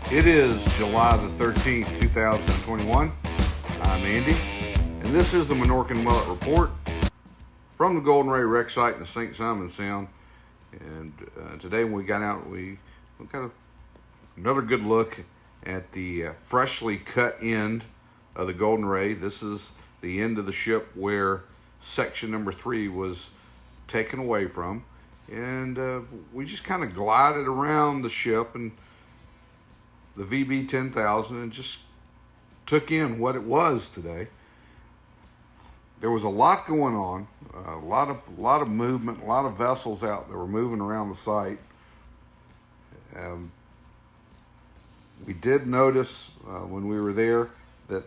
It is July the 13th, 2021. I'm Andy, and this is the Minorcan Mullet Report from the Golden Ray Rec Site in the St.simons Sound. And today when we got out, we got another good look at the freshly cut end of the Golden Ray. This is the end of the ship where section number 3 was taken away from. And we just kind of glided around the ship and the VB 10,000 and just took in what it was today. There was a lot going on, a lot of movement, a lot of vessels out that were moving around the site. We did notice when we were there that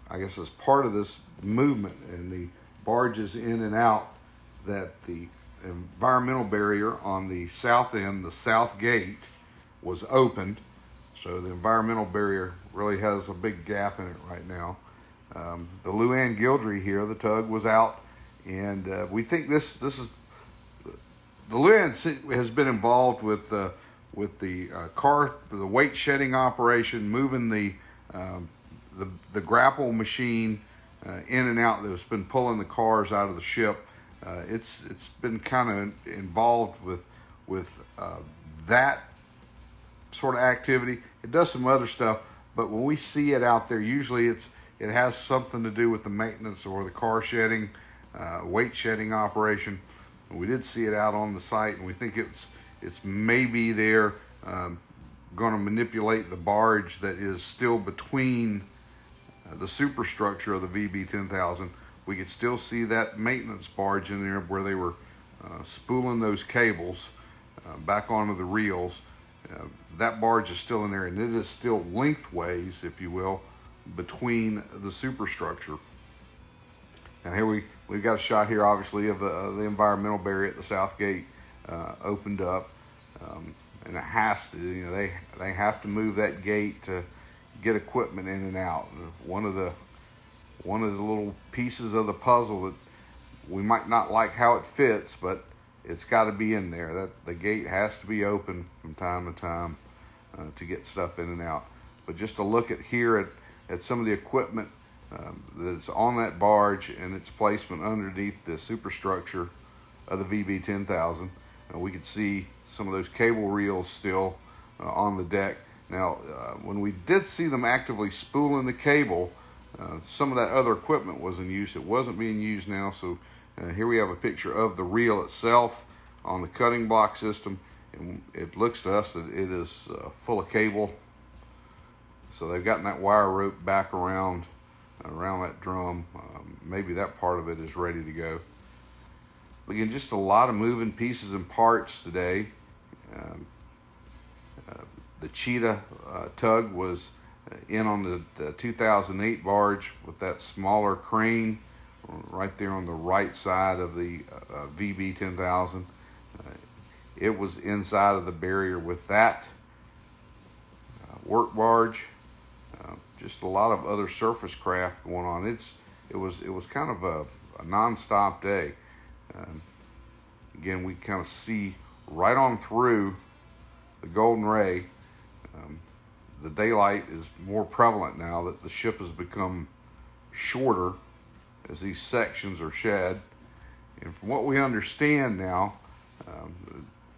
I guess as part of this movement and the barges in and out, that the environmental barrier on the south end, the south gate, was opened. So the environmental barrier really has a big gap in it right now. The Luann Gildry here, the tug, was out, and we think this is the Luann has been involved with the weight shedding operation, moving the grapple machine in and out that's been pulling the cars out of the ship. It's been kind of involved with that sort of activity. It does some other stuff, but when we see it out there, usually it has something to do with the maintenance or the car shedding, weight shedding operation. We did see it out on the site, and we think it's maybe they're going to manipulate the barge that is still between the superstructure of the VB 10,000. We could still see that maintenance barge in there where they were spooling those cables back onto the reels. That barge is still in there, and it is still lengthways, if you will, between the superstructure. Now here we've got a shot here, obviously, of the environmental barrier at the south gate opened up, and it has to. They have to move that gate to get equipment in and out. One of the little pieces of the puzzle that we might not like how it fits, but it's got to be in there. That the gate has to be open from time to time to get stuff in and out. But just to look at some of the equipment that's on that barge and its placement underneath the superstructure of the VB 10,000, we could see some of those cable reels still on the deck. Now, when we did see them actively spooling the cable, some of that other equipment was in use. It wasn't being used now, so here we have a picture of the reel itself on the cutting block system, and it looks to us that it is full of cable. So they've gotten that wire rope back around that drum. Maybe that part of it is ready to go. Again, just a lot of moving pieces and parts today. The Cheetah tug was in on the 2008 barge with that smaller crane right there on the right side of the VB 10,000. It was inside of the barrier with that work barge. Just a lot of other surface craft going on. It was kind of a non-stop day. Again, we kind of see right on through the Golden Ray. The daylight is more prevalent now that the ship has become shorter as these sections are shed. And from what we understand now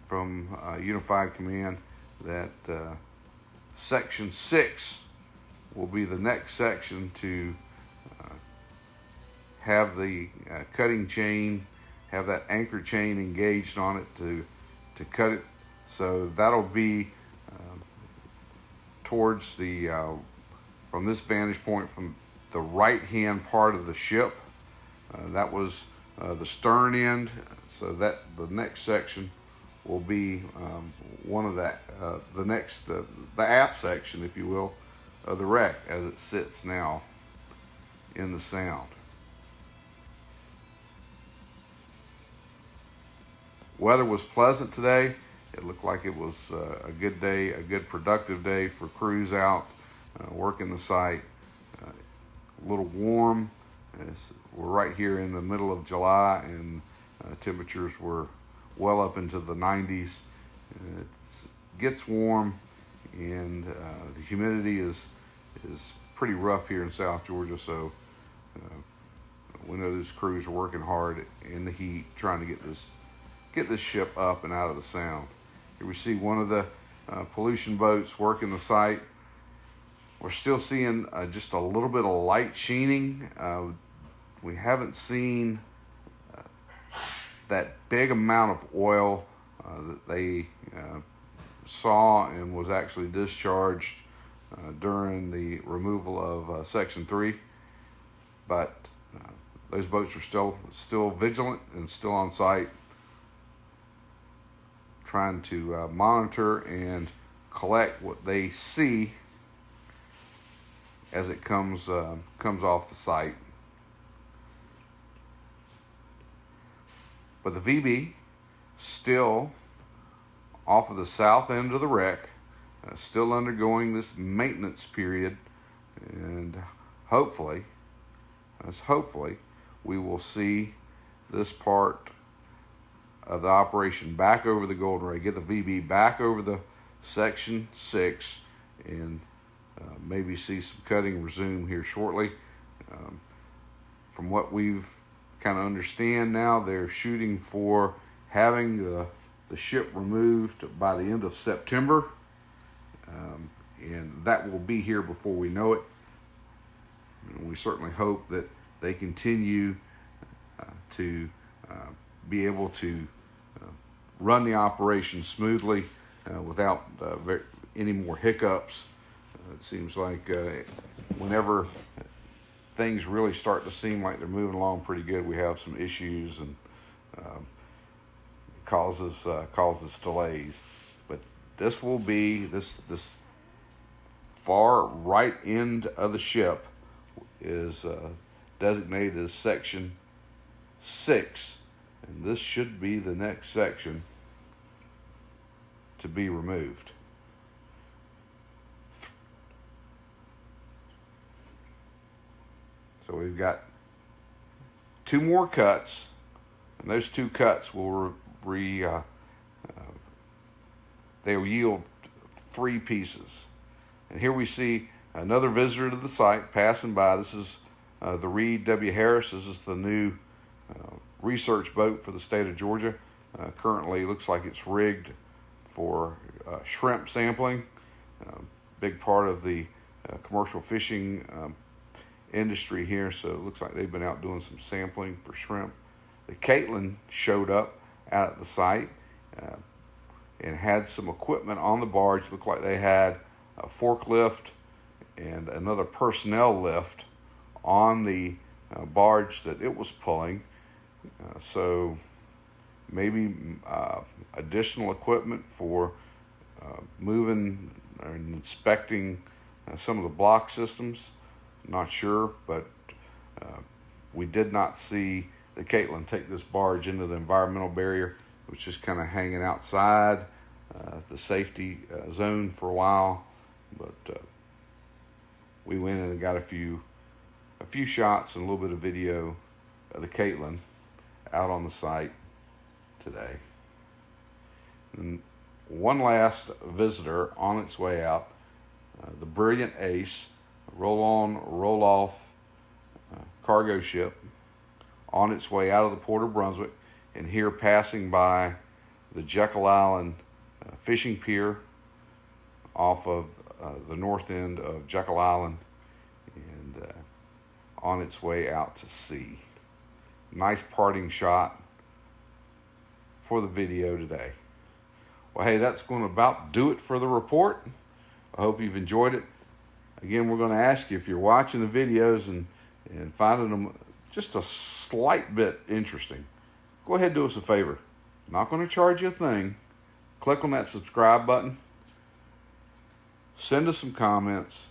from Unified Command, that Section 6 will be the next section to have the cutting chain, have that anchor chain engaged on it to cut it. So that'll be towards the, from this vantage point, from the right-hand part of the ship. That was the stern end, so that the next section will be one of that, the aft section, if you will, of the wreck as it sits now in the Sound. Weather was pleasant today. It looked like it was a good day, a good productive day for crews out working the site. A little warm. We're right here in the middle of July, and temperatures were well up into the 90s. It gets warm, and the humidity is pretty rough here in South Georgia. So we know these crews are working hard in the heat, trying to get this ship up and out of the sound. Here we see one of the pollution boats working the site. We're still seeing just a little bit of light sheening. We haven't seen that big amount of oil that they saw and was actually discharged during the removal of Section 3. But those boats are still vigilant and still on site, trying to monitor and collect what they see as it comes off the site. But the VB still off of the south end of the wreck, still undergoing this maintenance period, and hopefully we will see this part of the operation back over the Golden Ray, get the VB back over the Section 6, and maybe see some cutting resume here shortly. From what we've kind of understand now, they're shooting for having the ship removed by the end of September, and that will be here before we know it. And we certainly hope that they continue to be able to run the operation smoothly without any more hiccups. It seems like whenever things really start to seem like they're moving along pretty good, we have some issues, and causes delays. But this will be this far right end of the ship is designated as Section 6, and this should be the next section to be removed. So we've got 2 more cuts, and those 2 cuts will they'll yield 3 pieces. And here we see another visitor to the site passing by. This is the Reed W. Harris. This is the new research boat for the state of Georgia. Currently looks like it's rigged for shrimp sampling. Big part of the commercial fishing industry here, so it looks like they've been out doing some sampling for shrimp. The Caitlin showed up out at the site and had some equipment on the barge. Looked like they had a forklift and another personnel lift on the barge that it was pulling. So maybe additional equipment for moving and inspecting some of the block systems. Not sure, but we did not see the Caitlin take this barge into the environmental barrier. It was just kind of hanging outside the safety zone for a while, but we went in and got a few shots and a little bit of video of the Caitlin out on the site today. And one last visitor on its way out, the Brilliant Ace, roll-on, roll-off cargo ship on its way out of the Port of Brunswick, and here passing by the Jekyll Island fishing pier off of the north end of Jekyll Island, and on its way out to sea. Nice parting shot for the video today. Well, hey, that's going to about do it for the report. I hope you've enjoyed it. Again, we're going to ask you, if you're watching the videos and finding them just a slight bit interesting, go ahead and do us a favor. Not going to charge you a thing. Click on that subscribe button. Send us some comments.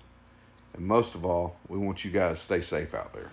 And most of all, we want you guys to stay safe out there.